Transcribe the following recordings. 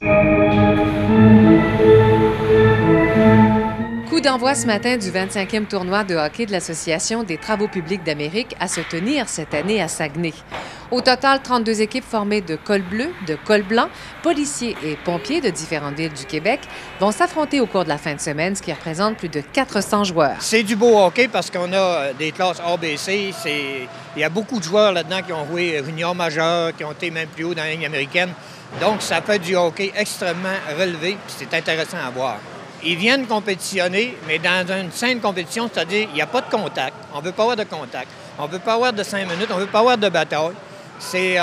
Coup d'envoi ce matin du 25e tournoi de hockey de l'Association des travaux publics d'Amérique à se tenir cette année à Saguenay. Au total, 32 équipes formées de cols bleus, de cols blancs, policiers et pompiers de différentes villes du Québec vont s'affronter au cours de la fin de semaine, ce qui représente plus de 400 joueurs. C'est du beau hockey parce qu'on a des classes ABC. Il y a beaucoup de joueurs là-dedans qui ont joué junior majeur, qui ont été même plus haut dans la ligne américaine. Donc, ça fait du hockey extrêmement relevé, puis c'est intéressant à voir. Ils viennent compétitionner, mais dans une saine compétition, c'est-à-dire il n'y a pas de contact. On ne veut pas avoir de contact. On ne veut pas avoir de 5 minutes. On ne veut pas avoir de bataille. C'est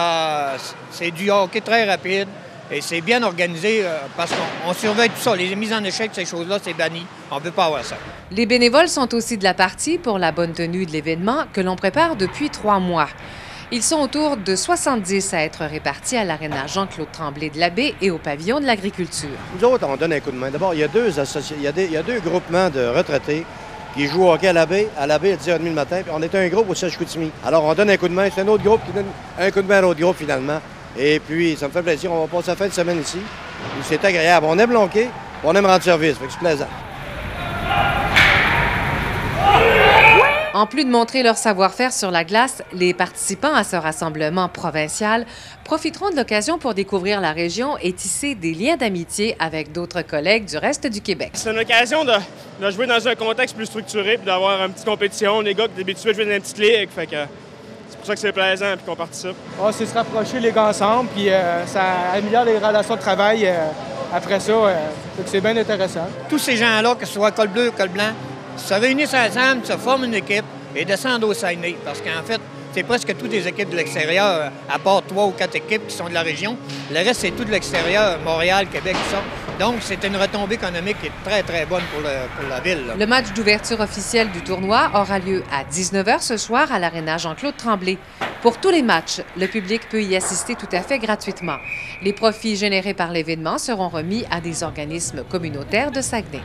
du hockey très rapide et c'est bien organisé parce qu'on surveille tout ça. Les mises en échec, ces choses-là, c'est banni. On ne veut pas avoir ça. Les bénévoles sont aussi de la partie pour la bonne tenue de l'événement que l'on prépare depuis 3 mois. Ils sont autour de 70 à être répartis à l'aréna Jean-Claude Tremblay de la Baie et au pavillon de l'agriculture. Nous autres, on donne un coup de main. D'abord, il y a deux groupements de retraités qui jouent au hockey à la Baie à 10h30 le matin. Puis on est un groupe au Chicoutimi. Alors, on donne un coup de main. C'est un autre groupe qui donne un coup de main à l'autre groupe, finalement. Et puis, ça me fait plaisir. On va passer la fin de semaine ici. C'est agréable. On aime le hockey, on aime rendre service. Fait que c'est plaisant. En plus de montrer leur savoir-faire sur la glace, les participants à ce rassemblement provincial profiteront de l'occasion pour découvrir la région et tisser des liens d'amitié avec d'autres collègues du reste du Québec. C'est une occasion de jouer dans un contexte plus structuré puis d'avoir une petite compétition. Les gars qui sont habitués à jouer dans une petite ligue, fait que c'est pour ça que c'est plaisant et qu'on participe. C'est se rapprocher les gars ensemble, puis ça améliore les relations de travail après ça. C'est bien intéressant. Tous ces gens-là, que ce soit col bleu ou col blanc, se réunissent ensemble, se forment une équipe et descendent au Saguenay. Parce qu'en fait, c'est presque toutes des équipes de l'extérieur, à part 3 ou 4 équipes qui sont de la région. Le reste, c'est tout de l'extérieur, Montréal, Québec, tout ça. Donc, c'est une retombée économique qui est très, très bonne pour la ville. Là. Le match d'ouverture officiel du tournoi aura lieu à 19h ce soir à l'aréna Jean-Claude Tremblay. Pour tous les matchs, le public peut y assister tout à fait gratuitement. Les profits générés par l'événement seront remis à des organismes communautaires de Saguenay.